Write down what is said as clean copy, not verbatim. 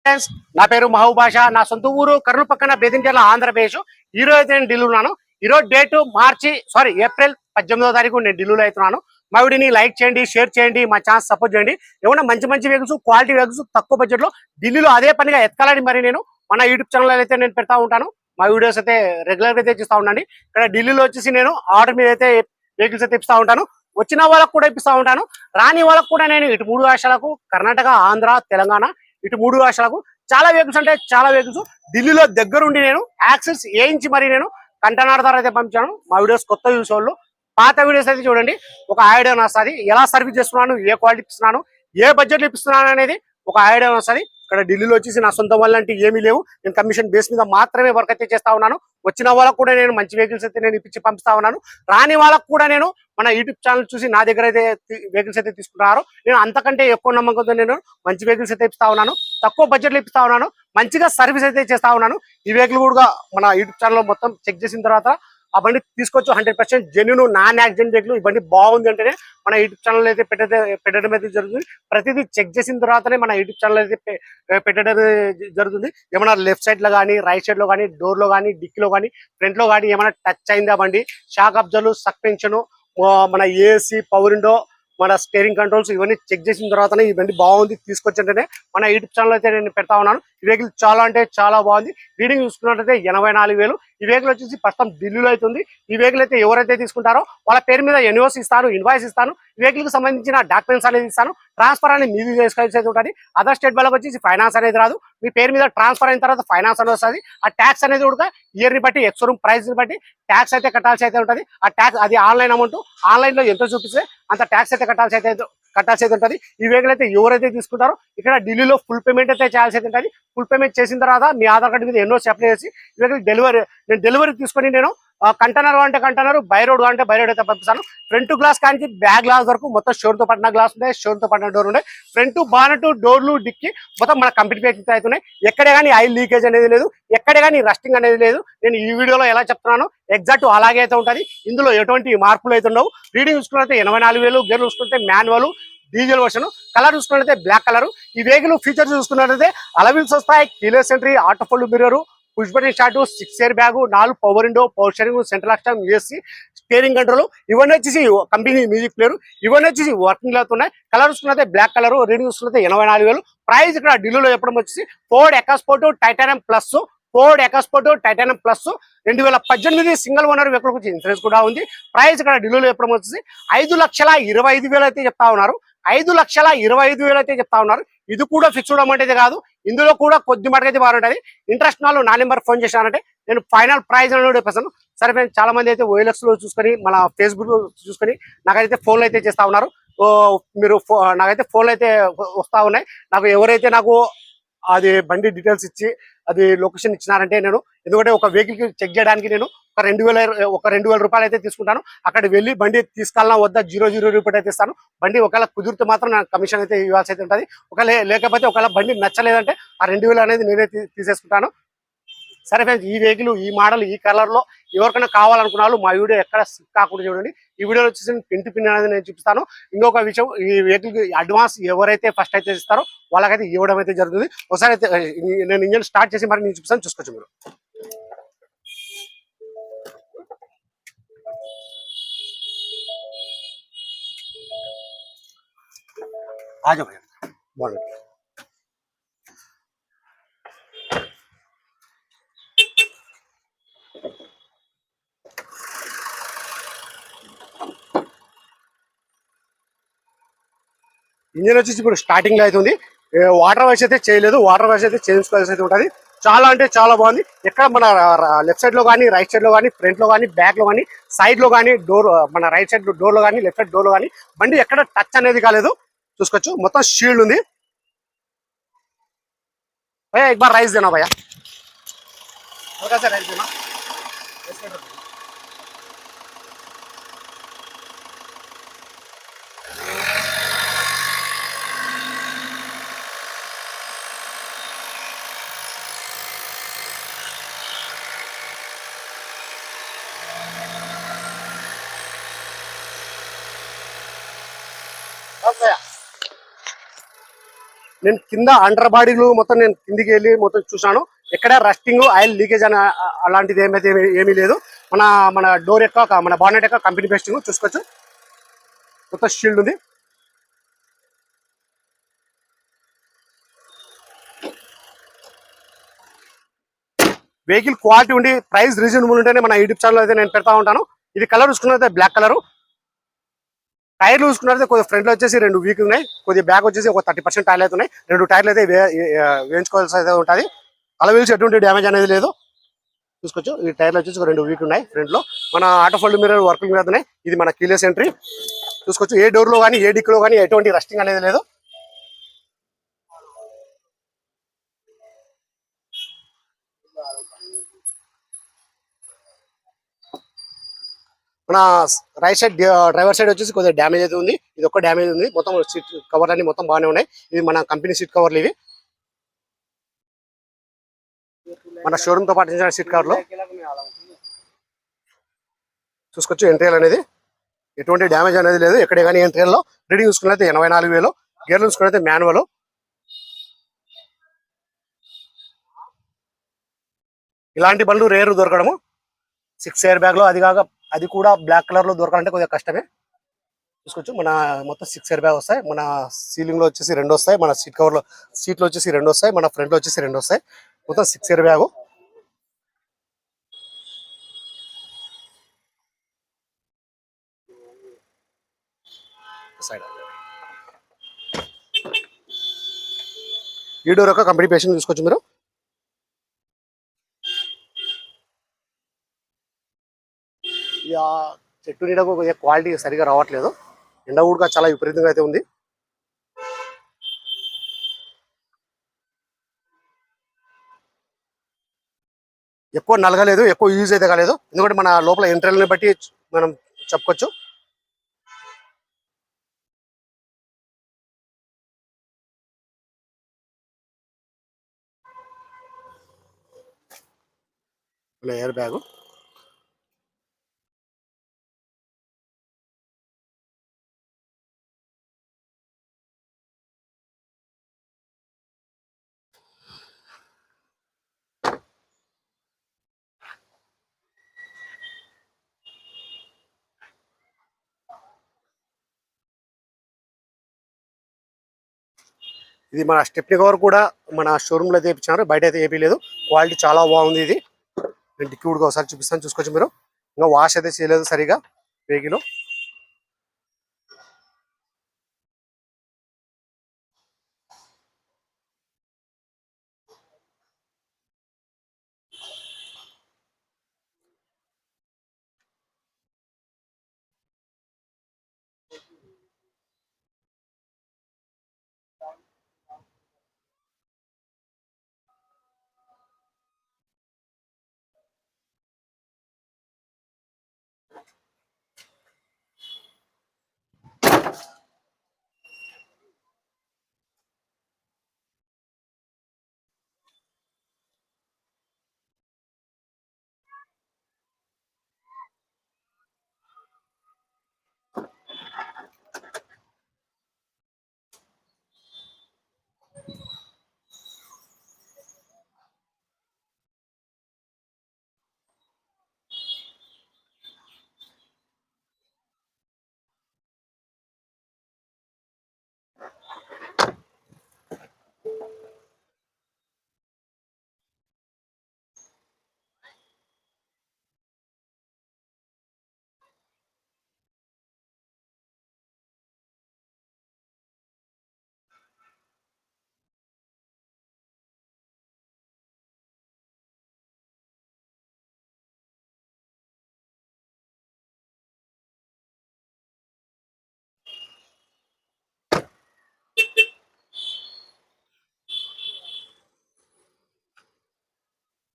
Friends, నా పేరు మహబూబ్ బాషా. నా సొంత ఊరు కర్నూలు పక్కన బేదించెర్ల, ఆంధ్రప్రదేశ్. ఈ రోజు అయితే నేను ఢిల్లీ ఉన్నాను. ఈ రోజు డేట్ ఏప్రిల్ 18వ తారీఖు నేను ఢిల్లీలో అవుతున్నాను. మా వీడియోని లైక్ చేయండి, షేర్ చేయండి, మా ఛానల్ సపోర్ట్ చేయండి. ఏమన్నా మంచి మంచి వెహికల్స్, క్వాలిటీ వెహికల్స్ తక్కువ బడ్జెట్ లో ఢిల్లీలో అదే పనిగా ఎత్కాలని మరి నేను మన యూట్యూబ్ ఛానల్ అయితే నేను పెడతా ఉంటాను. మా వీడియోస్ అయితే రెగ్యులర్ గా అయితే చూస్తూ ఉండండి. ఇక్కడ ఢిల్లీలో వచ్చేసి నేను ఆర్డర్ మీద అయితే వెహికల్స్ అయితే ఇప్పిస్తూ ఉంటాను. వచ్చిన వాళ్ళకు కూడా ఇప్పిస్తూ ఉంటాను. రాని వాళ్ళకు కూడా నేను ఇటు 3 రాష్ట్రాలకు, కర్ణాటక, ఆంధ్ర, తెలంగాణ, ఇటు 3 రాష్ట్రాలకు చాలా వెహికల్స్ అంటే చాలా వెహికల్స్ ఢిల్లీలో దగ్గరుండి నేను యాక్సెస్ వేయించి మరి నేను కంటైనర్ ద్వారా అయితే పంపించాను. మా వీడియోస్ కొత్త చూసేవాళ్ళు పాత వీడియోస్ అయితే చూడండి, ఒక ఐడియా వస్తుంది. ఎలా సర్వీస్ చేస్తున్నాను, ఏ క్వాలిటీ ఇస్తున్నాను, ఏ బడ్జెట్లో ఇప్పిస్తున్నాను అనేది ఒక ఐడియా వస్తుంది. ఇక్కడ ఢిల్లీలో వచ్చేసి నా సొంత వాళ్ళ అంటే ఏమీ లేవు. నేను కమిషన్ బేస్ మీద మాత్రమే వర్క్ అయితే చేస్తా ఉన్నాను. వచ్చిన వాళ్ళకు కూడా నేను మంచి వెహికల్స్ అయితే నేను ఇప్పించి పంపిస్తా ఉన్నాను. రాని వాళ్ళకు కూడా నేను మన యూట్యూబ్ ఛానల్ చూసి నా దగ్గర అయితే వెహికల్స్ అయితే తీసుకుంటారు. నేను అంతకంటే ఎక్కువ నమ్మకంతో నేను మంచి వెహికల్స్ అయితే ఇప్పిస్తా ఉన్నాను. తక్కువ బడ్జెట్లో ఇప్పిస్తా ఉన్నాను. మంచిగా సర్వీస్ అయితే చేస్తా ఉన్నాను. ఈ వెహికల్ కూడా మన యూట్యూబ్ ఛానల్లో మొత్తం చెక్ చేసిన తర్వాత ఆ బండి తీసుకొచ్చి 100% జెన్యూన్ నాన్ యాక్సిడెంట్ వెహికల్. ఈ బండి బాగుంది అంటేనే మన యూట్యూబ్ ఛానల్ అయితే పెట్టడం అయితే జరుగుతుంది. ప్రతిదీ చెక్ చేసిన తర్వాతనే మన యూట్యూబ్ ఛానల్ అయితే పెట్టడం జరుగుతుంది. ఏమైనా లెఫ్ట్ సైడ్ లో కానీ, రైట్ సైడ్ లో కానీ, డోర్ లో కానీ, డిక్కీలో కానీ, ఫ్రంట్ లో కానీ ఏమైనా టచ్ అయిందా బండి, షాక్ అబ్జర్వ్, సస్పెన్షన్, మన ఏసీ, పవర్ విండో, మన స్టీరింగ్ కంట్రోల్స్ ఇవన్నీ చెక్ చేసిన తర్వాతనే ఈ బండి బాగుంది తీసుకొచ్చింటేనే మన యూట్యూబ్ ఛానల్ అయితే నేను పెడతా ఉన్నాను. ఈ వెహికల్ చాలా అంటే చాలా బాగుంది. రీడింగ్ చూసుకున్నట్టయితే 84,000. ఈ వెహికల్ వచ్చేసి ప్రస్తుతం ఢిల్లీలో అవుతుంది. ఈ వెహికల్ అయితే ఎవరైతే తీసుకుంటారో వాళ్ళ పేరు మీద ఎన్ఓసి ఇస్తాను, ఇన్వాయిస్ ఇస్తాను. ఈ వెహికల్ కి సంబంధించిన డాక్యుమెంట్స్ అనేది ఇస్తాను. ట్రాన్స్ఫర్ అనేది మీది చేసుకోవాల్సి అయితే ఉంటుంది. అదర్ స్టేట్ వాళ్ళకి వచ్చేసి ఫైనాన్స్ అనేది రాదు. మీ పేరు మీద ట్రాన్స్ఫర్ అయిన తర్వాత ఫైనాన్స్ అనేది వస్తుంది. ఆ ట్యాక్స్ అనేది కూడా ఇయర్ ని బట్టి, ఎక్స్షోరూమ్ ప్రైస్ ని బట్టి ట్యాక్స్ అయితే కట్టాల్సి అయితే ఉంటుంది. ఆ ట్యాక్స్ అది ఆన్లైన్ అమౌంట్, ఆన్లైన్ లో ఎంత చూపిస్తే అంత ట్యాక్స్ అయితే కట్టాల్సి అయితే ఉంటుంది. ఈ వెహికల్ అయితే ఎవరైతే తీసుకుంటారో ఇక్కడ ఢిల్లీలో ఫుల్ పేమెంట్ అయితే చేయాల్సి అయితే ఉంటుంది. ఫుల్ పేమెంట్ చేసిన తర్వాత మీ ఆధార్ కార్డు మీద ఎన్నో అప్లై చేసి ఈ వెహికల్ డెలివరీ తీసుకొని నేను కంటైనర్ అంటే కంటైనర్, బై రోడ్ అంటే బై రోడ్ అయితే పంపిస్తాను. ఫ్రంట్ గ్లాస్ కానీ బ్యాక్ గ్లాస్ వరకు మొత్తం షోర్ తో పడిన గ్లాస్ ఉంటాయి, షోర్ తో పడిన డోర్ ఉంటాయి. ఫ్రంట్ బానెట్, డోర్లు, డిక్కి మొత్తం మన కంపెనీ పేమెంట్ అవుతున్నాయి. ఎక్కడే కానీ ఆయిల్ లీకేజ్ అనేది లేదు, ఎక్కడే కానీ రస్టింగ్ అనేది లేదు. నేను ఈ వీడియోలో ఎలా చెప్తున్నానో ఎగ్జాక్ట్ అలాగే అయితే ఉంటుంది. ఇందులో ఎటువంటి మార్పులు అయితే ఉండవు. రీడింగ్ చూసుకుంటే 84,000. గేర్ చూసుకుంటే మాన్యువల్, డీజిల్ వర్షన్. కలర్ చూసుకున్నట్లయితే బ్లాక్ కలర్. ఈ వెహికల్ ఫీచర్స్ చూసుకున్నట్లయితే అలవిల్స్ వస్తాయి, keyless entry, auto fold mirror, push button start, 6 air bag, 4 power window, power steering, central lock, USC, steering control. ఇవన్నీ వచ్చేసి కంపెనీ మ్యూజిక్ ప్లేయర్. ఇవన్నీ వచ్చేసి working లో ఉన్నాయి. కలర్ చూసుకున్నట్లయితే బ్లాక్ కలర్. రీడింగ్ చూసుకున్నట్లయితే 84,000. ప్రైస్ ఇక్కడ ఢిల్లీలో చెప్పడం వచ్చేసి Ford EcoSport titanium plus, Ford EcoSport titanium plus 2018 single owner vehicle గురించి ఇన్సూరెన్స్ కూడా ఉంది. ప్రైస్ ఇక్కడ ఢిల్లీలో చెప్పడం వచ్చేసి 5,25,000 అయితే చెప్తా ఉన్నారు. 5,25,000 అయితే చెప్తా ఉన్నారు. ఇది కూడా ఫిక్స్డ్ అమౌంట్ అయితే కాదు. ఇందులో కూడా కొద్ది మటుకు అయితే బాగుంటుంది. ఇంట్రెస్ట్ వాళ్ళు నా నెంబర్ ఫోన్ చేశానంటే నేను ఫైనల్ ప్రైస్ అని చెప్పేసాను. సరే ఫ్రెండ్స్, చాలా మంది అయితే OLX లో చూసుకొని, మన ఫేస్బుక్ లో చూసుకొని నాకైతే ఫోన్లు అయితే చేస్తా ఉన్నారు. మీరు నాకైతే ఫోన్లు అయితే వస్తా ఉన్నాయి. నాకు ఎవరైతే నాకు అది బండి డీటెయిల్స్ ఇచ్చి అది లొకేషన్ ఇచ్చినారంటే నేను, ఎందుకంటే ఒక వెహికల్ కి చెక్ చేయడానికి నేను ఒక 2,000 రూపాయలు అయితే తీసుకుంటాను. అక్కడ వెళ్ళి బండి తీసుకెళ్ళినా వద్ద 0 రూపాయలు అయితే ఇస్తాను. బండి ఒకవేళ కుదిరితే మాత్రం నాకు కమిషన్ అయితే ఇవ్వాల్సి అయితే ఉంటుంది. ఒకవేళ లేకపోతే ఒకవేళ బండి నచ్చలేదంటే ఆ 2,000 అనేది నేనే తీసేసుకుంటాను. సరే ఫ్రెండ్స్, ఈ వెహికల్, ఈ మోడల్, ఈ కలర్ లో ఎవరికైనా కావాలనుకున్నాను మా వీడియో ఎక్కడ స్కిప్ కాకుండా చూడండి. ఈ వీడియోలో వచ్చేసి పిన్ టు పిన్ అనేది నేను చూపిస్తాను. ఇంకొక విషయం, ఈ వెహికల్ కి అడ్వాన్స్ ఎవరైతే ఫస్ట్ అయితే ఇస్తారో వాళ్ళకైతే ఇవ్వడం అయితే జరుగుతుంది. ఒకసారి అయితే నేను ఇంజన్ స్టార్ట్ చేసి మరి నేను చూపిస్తాను, చూసుకోవచ్చు మీరు. ఆజో భయ్యా, బాగుంది. ఇంజన్ వచ్చేసి ఇప్పుడు స్టార్టింగ్ లో అవుతుంది. వాటర్ వాష్ అయితే చేయలేదు. వాటర్ వాష్ అయితే చేయించుకోవాల్సి అయితే ఉంటుంది. చాలా అంటే చాలా బాగుంది. ఎక్కడ మన లెఫ్ట్ సైడ్ లో కానీ, రైట్ సైడ్ లో కానీ, ఫ్రంట్ లో కానీ, బ్యాక్ లో కానీ, సైడ్ లో కానీ, డోర్ మన రైట్ సైడ్ డోర్ లో కానీ, లెఫ్ట్ సైడ్ డోర్ లో కానీ బండి ఎక్కడ టచ్ అనేది కాలేదు. చూసుకోవచ్చు, మొత్తం షీల్డ్ ఉంది. భయ్యా एक बार राइस देना भैया, हल्का सा राइस देना. నేను కింద అండర్ బాడీలు మొత్తం నేను కిందికి వెళ్ళి మొత్తం చూసాను. ఎక్కడ రస్టింగ్ ఆయిల్ లీకేజ్ అని అలాంటిది ఏమీ లేదు. మన మన డోర్ యొక్క మన బానెట్ యొక్క కంపెనీ బెస్టింగ్ చూసుకోవచ్చు. మొత్తం షీల్డ్ ఉంది. వెహికల్ క్వాలిటీ ఉండి ప్రైస్ రీజనబుల్ ఉంటేనే మన యూట్యూబ్ ఛానల్ అయితే నేను పెడతా ఉంటాను. ఇది కలర్ చూసుకున్నైతే బ్లాక్ కలర్. టైర్లు చూసుకున్నట్లయితే కొద్దిగా ఫ్రంట్ లో వచ్చేసి 2 వీక్ ఉన్నాయి, కొద్దిగా బ్యాక్ వచ్చేసి ఒక 30% టైర్లు అయితే ఉన్నాయి. 2 టైర్లు అయితే వేయించుకోవాల్సి అయితే ఉంటుంది. అలవీల్స్ ఎటువంటి డ్యామేజ్ అనేది లేదు. చూసుకోవచ్చు. ఈ టైర్లు వచ్చేసి 2 వీక్ ఉన్నాయి ఫ్రంట్ లో. మన ఆటో ఫోల్డ్ మిర్రర్ వర్కింగ్ మీద ఉన్నాయి. ఇది మన కీలెస్ ఎంట్రీ చూసుకోవచ్చు. ఏ డోర్ లో కానీ ఏ డిక్ లో కానీ ఎటువంటి రస్టింగ్ అనేది లేదు. మన రైట్ సైడ్ డ్రైవర్ సైడ్ వచ్చేసి కొద్దిగా డ్యామేజ్ అయితే ఉంది. ఇది ఒక్క డ్యామేజ్ ఉంది. మొత్తం సీట్ కవర్ అన్ని మొత్తం బాగానే ఉన్నాయి. ఇది మన కంపెనీ సీట్ కవర్లు ఇవి. మన షోరూమ్ తో పాటు సీట్ కవర్లు చూసుకోవచ్చు. ఎంట్రీల్ అనేది ఎటువంటి డ్యామేజ్ అనేది లేదు. ఎక్కడే కానీ ఎంట్రీల్లో రీడింగ్ చూసుకున్నైతే 84,000. గేర్లు చూసుకున్నైతే మాన్యువల్. ఇలాంటి బండ్లు రేరు దొరకడము. 6 ఎయిర్ బ్యాగ్ లో అది కూడా బ్లాక్ కలర్ లో దొరకాలంటే కొద్దిగా కష్టమే. చూసుకోవచ్చు. మన మొత్తం 6 ఎయిర్ బ్యాగ్ వస్తాయి. మన సీలింగ్ లో వచ్చేసి 2 వస్తాయి. మన సీట్ కవర్ లో సీట్ లో వచ్చేసి 2 వస్తాయి. మన ఫ్రంట్ లో వచ్చేసి 2 వస్తాయి. మొత్తం 6 ఎయిర్ బ్యాగ్. ఈ డోర్ యొక్క కంపెనీ పేషెంట్ చూసుకోవచ్చు మీరు. చెట్టు నీడకు క్వాలిటీ సరిగా రావట్లేదు. ఎండ కూడా చాలా విపరీతంగా అయితే ఉంది. ఎక్కువ నలగలేదు, ఎక్కువ యూజ్ అయితే కాలేదు. ఎందుకంటే మన లోపల ఎంట్రీలని బట్టి మనం చెప్పుకోవచ్చు. ఎయిర్ బ్యాగ్ ఇది మన స్టెప్నీ కవర్ కూడా మన షోరూమ్ లో అయితే వేయించారు, బయట అయితే వేయలేదు. క్వాలిటీ చాలా బాగుంది. ఇది నేను డిక్కి కూడా ఒకసారి చూపిస్తాను, చూసుకోవచ్చు మీరు. ఇంకా వాష్ అయితే చేయలేదు సరిగా వెహికల్.